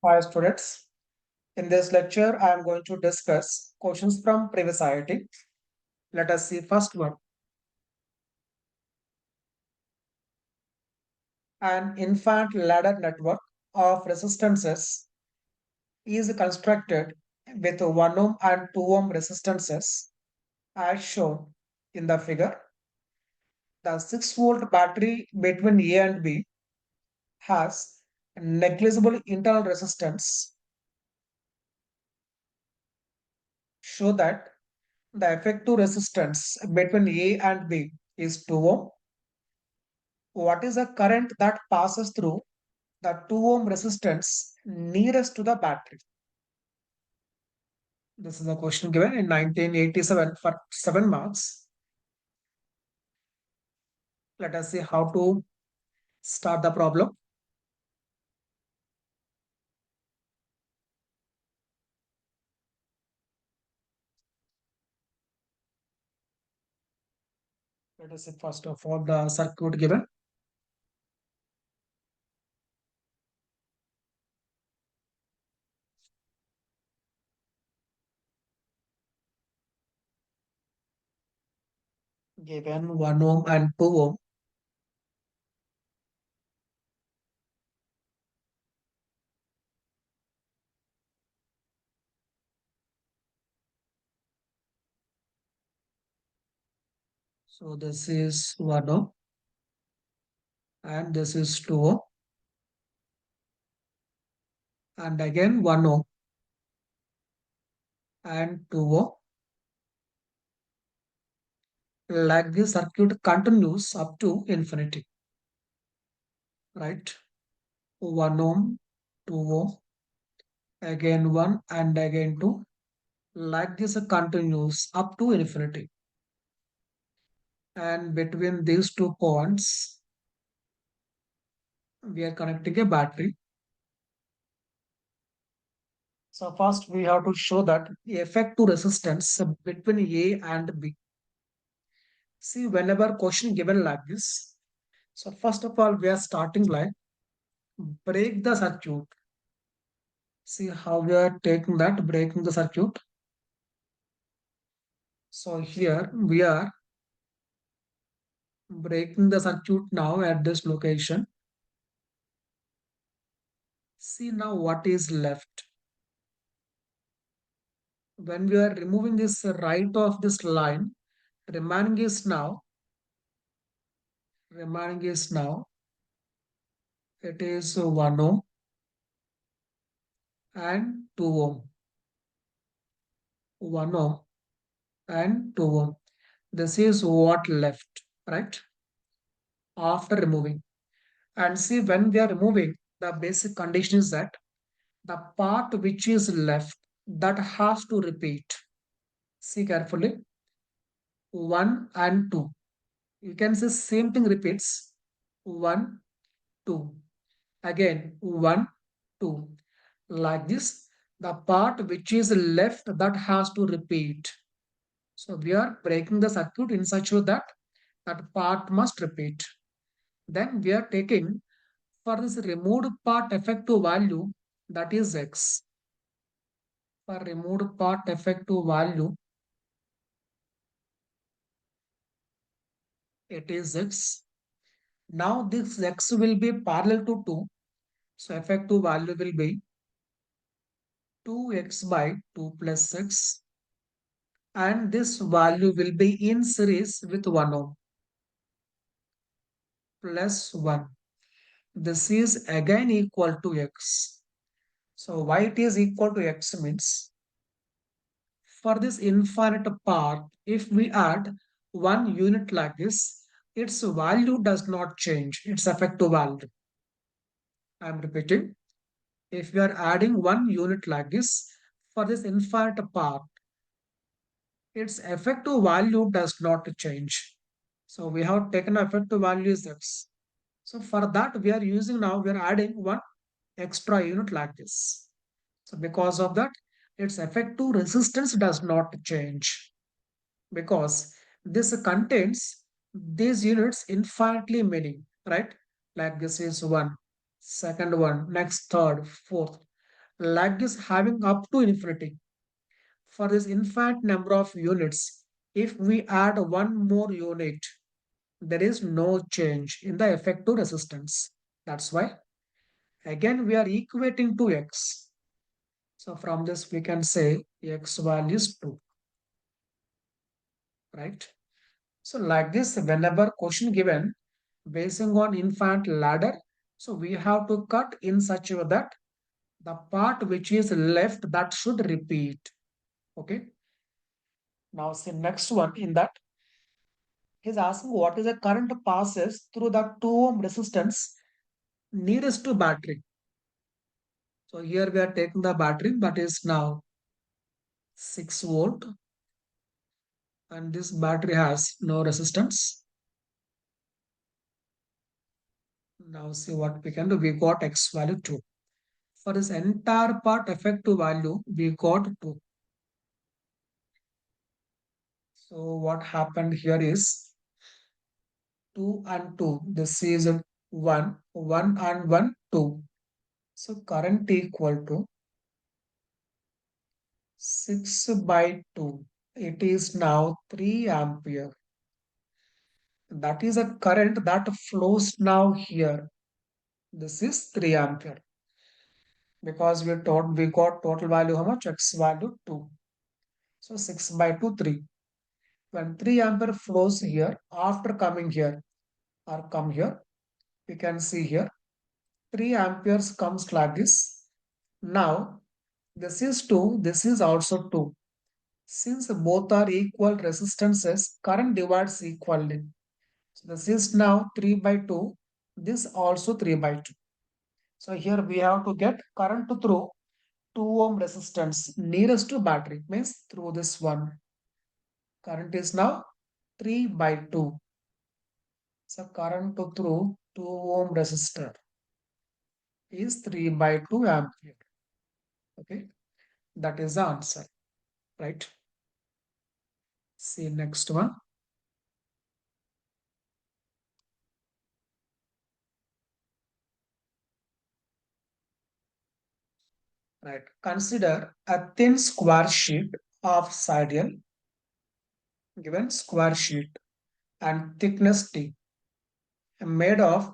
Hi students. In this lecture, I am going to discuss questions from previous IIT. Let us see first one. An infinite ladder network of resistances is constructed with 1 ohm and 2 ohm resistances as shown in the figure. The 6-volt battery between A and B has negligible internal resistance. Show that the effective resistance between A and B is 2 ohm. What is the current that passes through the 2 ohm resistance nearest to the battery? This is a question given in 1987 for 7 marks. Let us see how to start the problem. Let us see first of all the circuit given. Given 1 ohm and 2 ohm. So this is 1 ohm and this is 2 ohm and again 1 ohm and 2 ohm. Like this circuit continues up to infinity, right? 1 ohm, 2 ohm, again 1 and again 2. Like this continues up to infinity. And between these 2 points, we are connecting a battery. So first we have to show that the effective resistance between A and B. See, whenever question given like this, so first of all, we are starting like break the circuit. See how we are taking that, breaking the circuit. So here we are breaking the circuit now at this location. See now what is left. When we are removing this right of this line, remaining is now, it is 1 ohm and 2 ohm. 1 ohm and 2 ohm. This is what left, right? After removing. And see, when we are removing, the basic condition is that the part which is left, that has to repeat. See carefully. 1 and 2. You can say same thing repeats. 1, 2. Again, 1, 2. Like this, the part which is left, that has to repeat. So we are breaking the circuit in such a way that that part must repeat. Then we are taking for this removed part effective value, that is x. For removed part effective value, it is x. Now this x will be parallel to 2. So effective value will be 2x by 2 plus 6. And this value will be in series with 1 ohm plus 1. This is again equal to x. So why it is equal to x means, for this infinite part, if we add 1 unit like this, its value does not change, its effective value. I am repeating, if we are adding 1 unit like this, for this infinite part, its effective value does not change. So we have taken effective value is x. So for that, we are using now, we are adding 1 extra unit like this. So because of that, its effective resistance does not change, because this contains these units infinitely many, right? Like this is one, second one, next, third, fourth. Lag is having up to infinity. For this infinite number of units, if we add one more unit, there is no change in the effective resistance. That's why, again, we are equating to x. So from this, we can say x value is 2, right? So like this, whenever question given, basing on infinite ladder, so we have to cut in such a way that the part which is left, that should repeat. Okay. Now see next one in that, he's asking what is the current passes through the 2 ohm resistance nearest to battery. So here we are taking the battery that is now 6 volt, and this battery has no resistance. Now see what we can do. We got x value 2. For this entire part effective value, we got 2. So what happened here is 2 and 2. This is 1, 1 and 1, 2. So current equal to 6 by 2. It is now 3 ampere. That is a current that flows now here. This is 3 ampere. Because we got total value how much? X value 2. So 6 by 2, 3. When 3 ampere flows here, after coming here or come here, we can see here 3 amperes comes like this. Now, this is 2, this is also 2. Since both are equal resistances, current divides equally. So this is now 3 by 2, this also 3 by 2. So here we have to get current through 2 ohm resistance nearest to battery, means through this one. Current is now 3 by 2. So current through 2 ohm resistor is 3 by 2 ampere. Okay, that is the answer, right? See next one. Right. Consider a thin square sheet of sidereal, given square sheet and thickness T, made of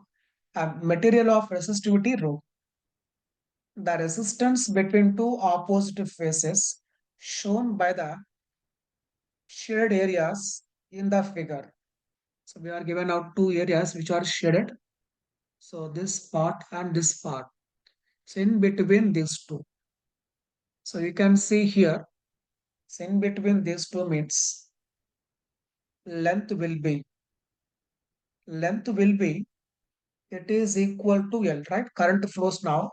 a material of resistivity rho. The resistance between two opposite faces shown by the shaded areas in the figure. So we are given out two areas which are shaded. So this part and this part. So in between these two. So you can see here, so in between these two means length will be length will be it is equal to L, right? Current flows now.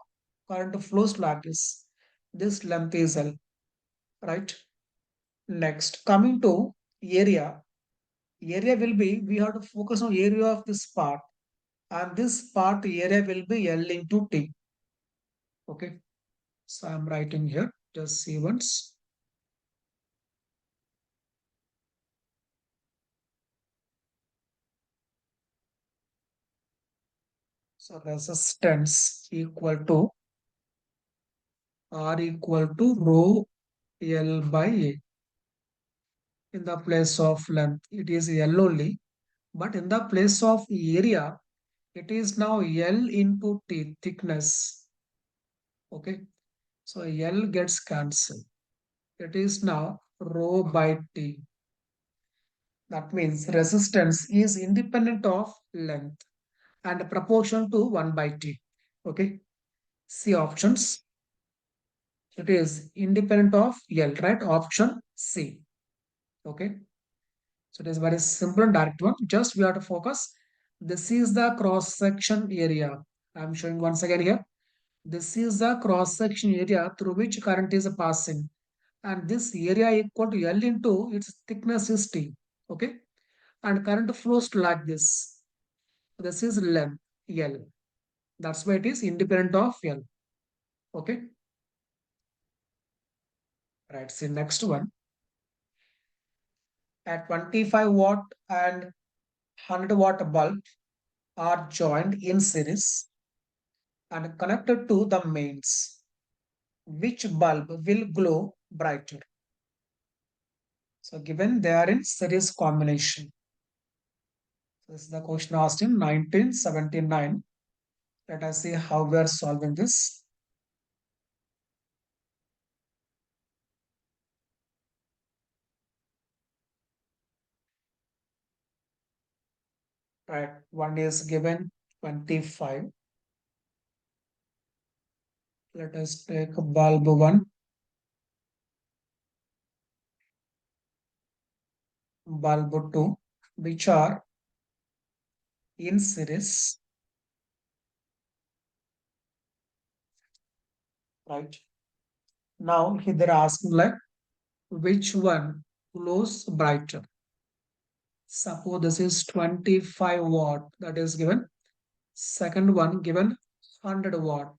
Current flows like this. This length is L, right? Next, coming to area. Area will be, we have to focus on area of this part. And this part area will be L into T. Okay. So I'm writing here. Just see once. So resistance equal to R equal to rho L by A. In the place of length, it is L only. But in the place of area, it is now L into T, thickness. Okay. So L gets cancelled. It is now rho by T. That means resistance is independent of length and proportional to 1 by T. Okay. C options. It is independent of L, right? Option C. Okay. So it is very simple and direct one. Just we have to focus. This is the cross section area. I am showing once again here. This is the cross section area through which current is passing. And this area equal to L into its thickness is T. Okay. And current flows like this. This is length L. That's why it is independent of L. Okay. Right. See next one. At 25 watt and 100 watt bulb are joined in series and connected to the mains. which bulb will glow brighter? So given they are in series combination. This is the question asked in 1979. Let us see how we are solving this. Right, one is given 25. Let us take bulb 1, bulb 2, which are in series, right? Now they're asking like which one glows brighter? Suppose this is 25 watt that is given. Second one given 100 watt,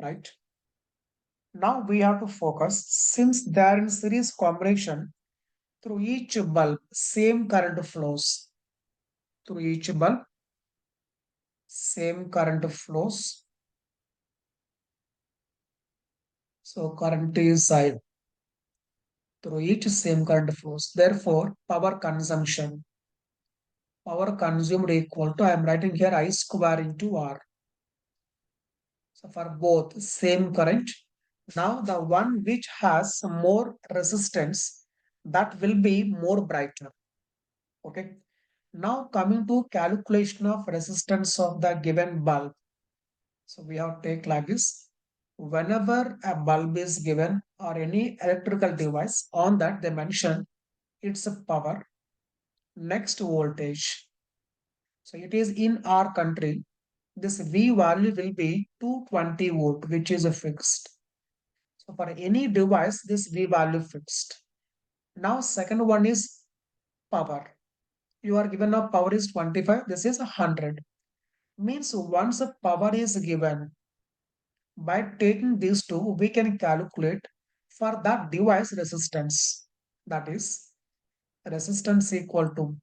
right? Now we have to focus since they are in series combination through each bulb, same current flows. Through each bulb, same current flows. So current is I through each same current flows. Therefore, power consumed equal to, I am writing here I square into R. So for both same current, now the one which has more resistance, that will be more brighter. Okay. Now coming to calculation of resistance of the given bulb. So we have to take like this. Whenever a bulb is given or any electrical device, on that they mention its power, next voltage. So it is in our country, this V value will be 220 volt, which is a fixed. So for any device, this V value fixed. Now second one is power. You are given a power is 25, this is 100. Means once a power is given, by taking these two, we can calculate for that device resistance. That is resistance equal to.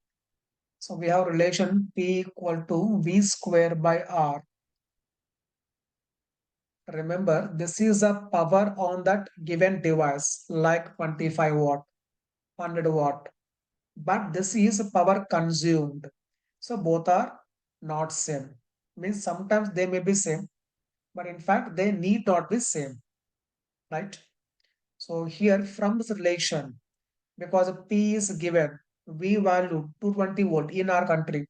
So we have relation P equal to V square by R. Remember, this is a power on that given device like 25 watt, 100 watt. But this is power consumed. So both are not same. Means sometimes they may be same, but in fact they need not be same, right? So here from this relation, because P is given, V value 220 volt in our country.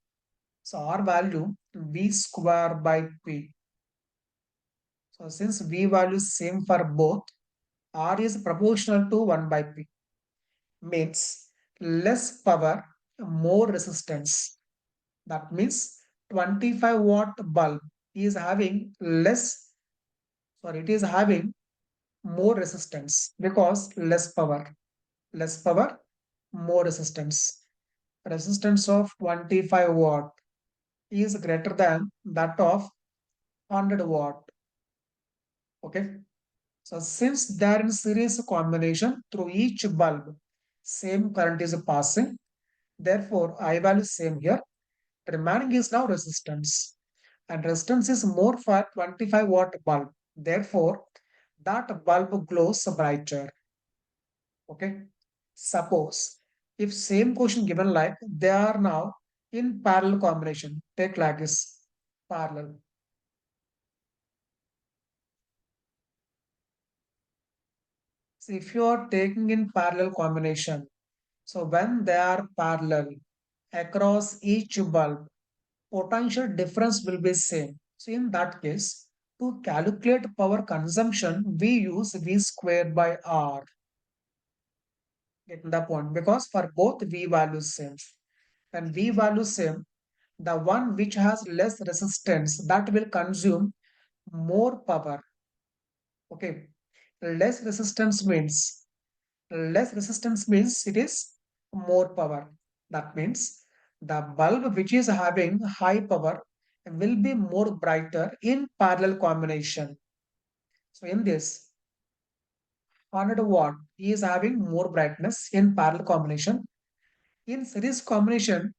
So R value V square by P. So since V value is same for both, R is proportional to 1 by P. Means less power, more resistance. That means 25 watt bulb is having less, sorry, it is having more resistance because less power, more resistance. Resistance of 25 watt is greater than that of 100 watt. Okay. So since they are in series combination through each bulb, same current is passing. Therefore, I value same here. Remaining is now resistance. And resistance is more for 25 watt bulb. Therefore, that bulb glows brighter. Okay. Suppose if same question given like they are now in parallel combination, take like this parallel. So if you are taking in parallel combination, so when they are parallel across each bulb, potential difference will be same. So in that case, to calculate power consumption, we use V squared by R. Getting the point? Because for both V values same. When V value same, the one which has less resistance that will consume more power. Okay. Less resistance means it is more power. That means the bulb which is having high power will be more brighter in parallel combination. So in this 100 watt is having more brightness in parallel combination. In series combination,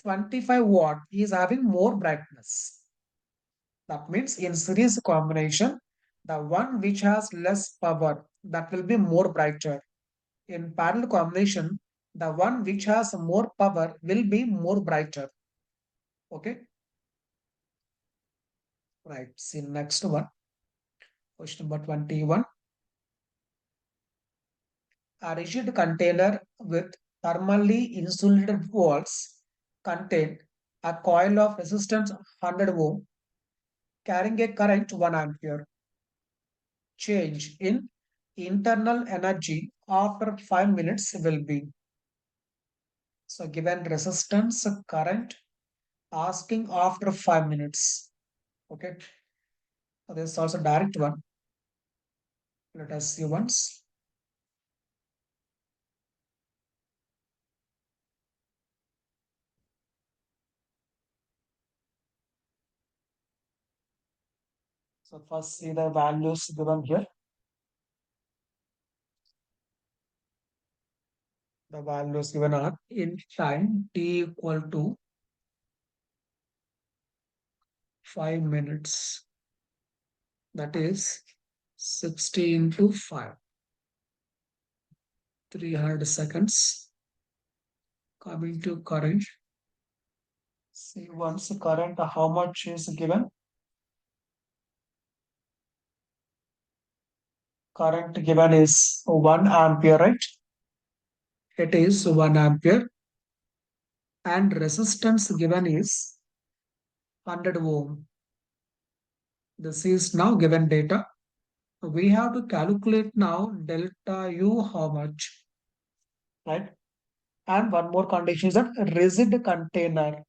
25 watt is having more brightness. That means in series combination, The one which has less power, that will be more brighter. In parallel combination, the one which has more power will be more brighter. Okay, right. See next one. Question number 21. A rigid container with thermally insulated walls contain a coil of resistance 100 ohm carrying a current 1 ampere. Change in internal energy after 5 minutes will be. So given resistance current asking after 5 minutes. Okay. So this is also direct one. Let us see once. So first see the values given here. The values given are in time t equal to 5 minutes. That is 60 into 5. 300 seconds. Coming to current. See once current how much is given. Current given is 1 ampere, right? It is 1 ampere. And resistance given is 100 ohm. This is now given data. We have to calculate now delta U how much, right? And one more condition is that rigid container.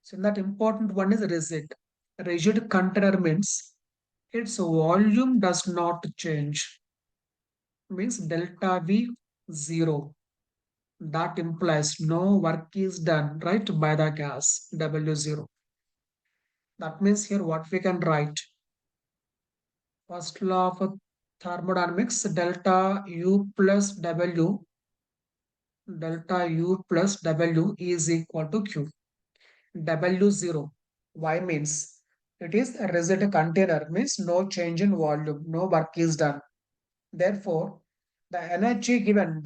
So that important one is rigid. Rigid container means its volume does not change. Means delta V 0. That implies no work is done, right, by the gas W0. That means here what we can write. First law of thermodynamics, delta U plus W is equal to Q. W0. Y means it is a rigid container, means no change in volume, no work is done. Therefore, the energy given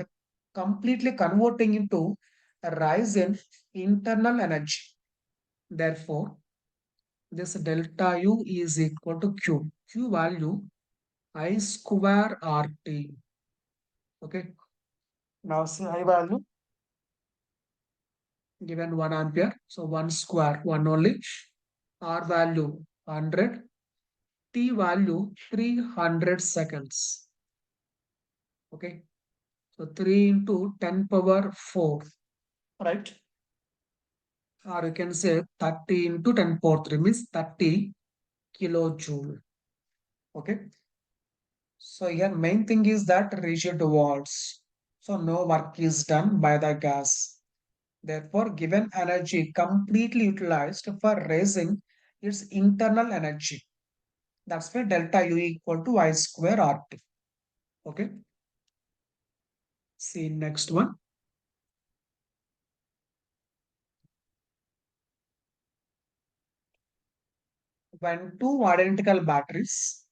completely converting into a rise in internal energy. Therefore, this delta U is equal to Q. Q value I square RT. Okay. Now see I value given 1 ampere. So 1 square, 1 only. R value 100. T value 300 seconds. Okay. So 3 into 10 power 4. Right. Or you can say 30 into 10 power 3 means 30 kilojoule. Okay. So here main thing is that rigid walls. So no work is done by the gas. Therefore, given energy completely utilized for raising its internal energy. That's why delta U equal to I square RT. Okay. See next one. When two identical batteries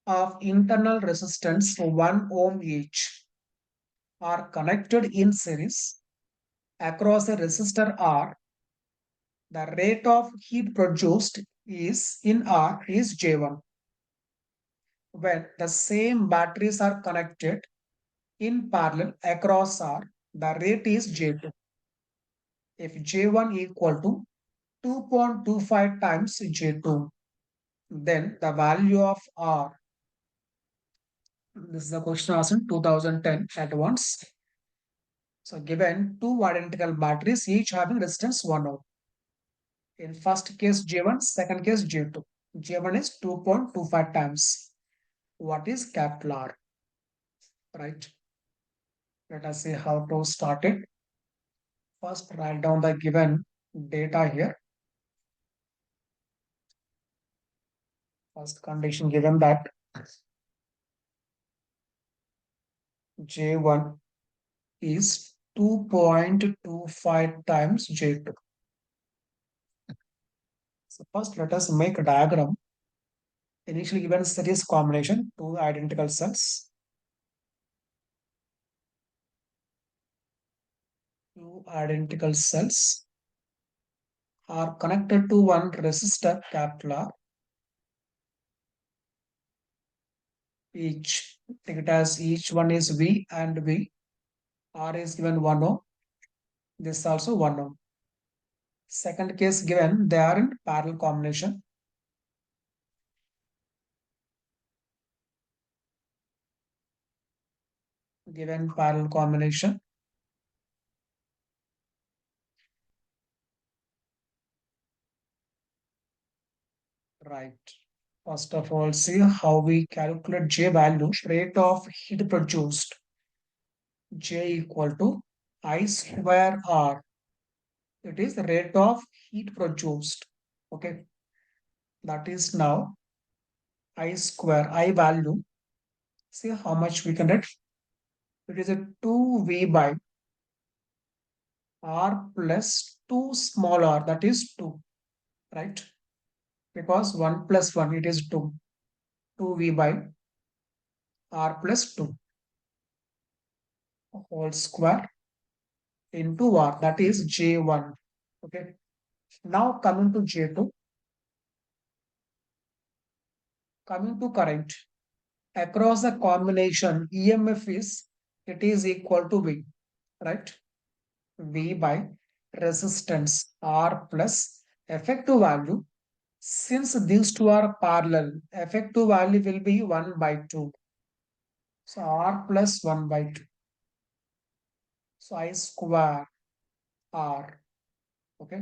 of internal resistance 1 ohm each are connected in series across a resistor R, the rate of heat produced is in R is J1. When the same batteries are connected in parallel across R, the rate is J2. If J1 equal to 2.25 times J2, then the value of R, this is the question asked in 2010 at once. So given two identical batteries, each having resistance 1 ohm. In first case J1, second case J2. J1 is 2.25 times. What is capital R? Right. Let us see how to start it. First, write down the given data here. First condition given that J1 is 2.25 times J2. So first let us make a diagram. Initially given series combination, two identical cells, are connected to one resistor capital R. Each, take it as each one is V and V. R is given 1 ohm. This is also 1 ohm. Second case given, they are in parallel combination. Given parallel combination, right. First of all, see how we calculate J value, rate of heat produced. J equal to I square R. It is the rate of heat produced. Okay, that is now I square, I value. See how much we can get. It is a 2V by R plus 2 small r, that is 2, right? Because 1 plus 1, it is 2. 2V by R plus 2 whole square into R, that is J1. Okay. Now coming to J2, coming to current. Across the combination, EMF is, it is equal to V, right? V by resistance R plus effective value. Since these two are parallel, effective value will be 1 by 2. So R plus 1 by 2. So I square R. Okay.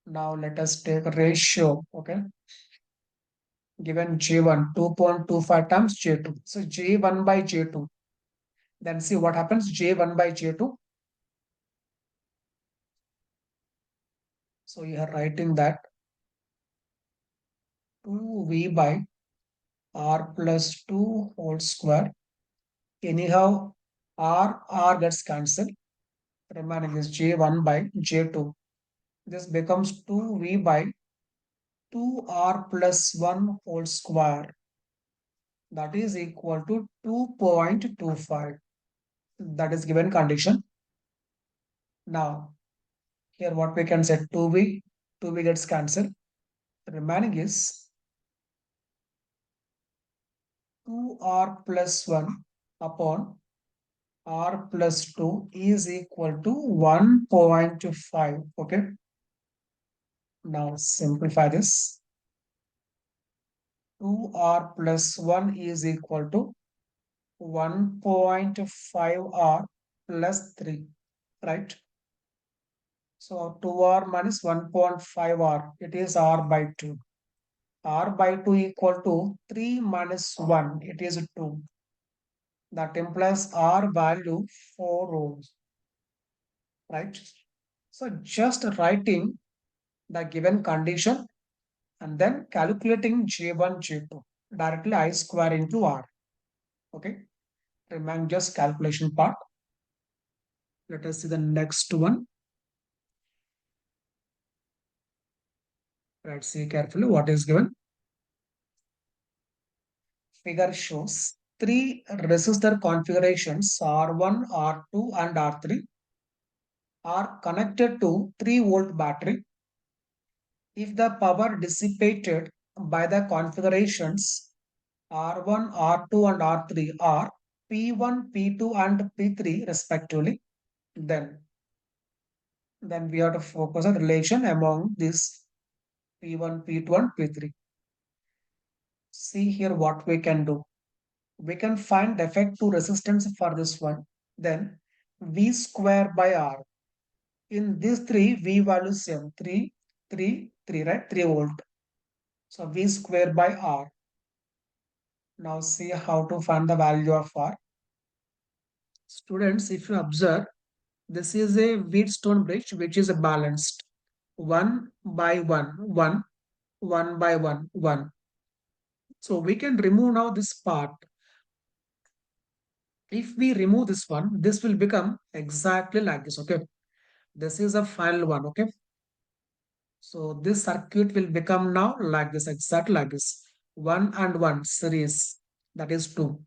Now let us take a ratio. Okay. Given J1, 2.25 times J2. So J1 by J2. Then see what happens. J1 by J2. So you are writing that 2V by R plus 2 whole square. Anyhow, R gets cancelled. Remaining is J1 by J2. This becomes 2V by 2R plus 1 whole square. That is equal to 2.25. That is given condition. Now, here what we can say 2V gets cancelled. Remaining is 2R plus 1 upon R plus 2 is equal to 1.5. Okay. Now simplify this. 2R plus 1 is equal to 1.5R plus 3. Right. So 2R minus 1.5R. It is R by 2. R by 2 equal to 3 minus 1. It is 2. That implies R value 4 ohms. Right. So just writing the given condition and then calculating J1, J2. Directly I square into R. Okay. Remain just calculation part. Let us see the next one. Let's see carefully what is given. Figure shows three resistor configurations R1, R2 and R3 are connected to 3-volt battery. If the power dissipated by the configurations R1, R2 and R3 are P1, P2 and P3 respectively, then we have to focus on relation among these P1, P2 and P3. See here what we can do. We can find effective resistance for this one. Then V square by R. In these three, V value same. 3, 3, 3, right? 3 volt. So V square by R. Now see how to find the value of R. Students, if you observe, this is a Wheatstone bridge which is balanced. 1 by 1, 1, 1 by 1, 1. So we can remove now this part. If we remove this one, this will become exactly like this. Okay. This is a final one. Okay. So this circuit will become now like this, exactly like this. 1 and 1 series, that is 2.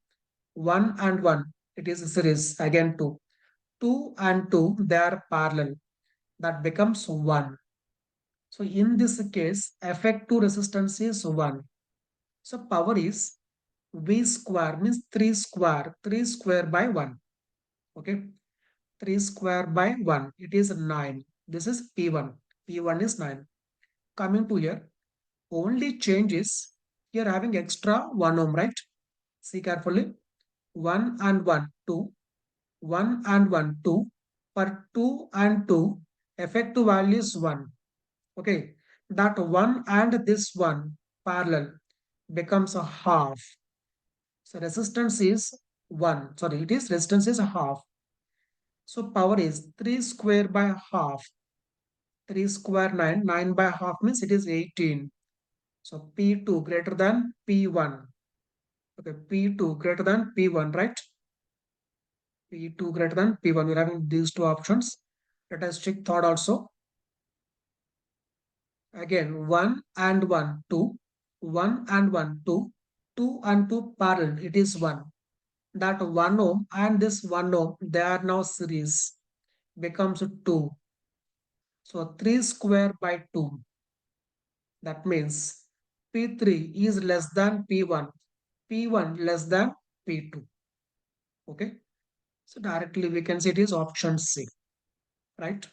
1 and 1, it is a series, again 2. 2 and 2, they are parallel, that becomes 1. So in this case, effective resistance is 1. So power is V square means 3 square, 3 square by 1. Okay, 3 square by 1, it is 9. This is P1. P1 is 9. Coming to here, only change is here having extra 1 ohm, right? See carefully. 1 and 1, 2. 1 and 1, 2. For 2 and 2, effective value is 1. Okay, that 1 and this one parallel becomes a half. So resistance is 1. Sorry, it is resistance is a half. So power is 3 square by half. 3 square 9. 9 by half means it is 18. So P2 greater than P1. Okay, P2 greater than P1, right? P2 greater than P1. We're having these two options. Let us check third also. Again, 1 and 1, 2. 1 and 1, 2. 2 and 2 parallel, it is 1. That 1 ohm and this 1 ohm, they are now series. Becomes 2. So 3 square by 2. That means P3 is less than P1. P1 less than P2. Okay. So directly we can say it is option C. Right.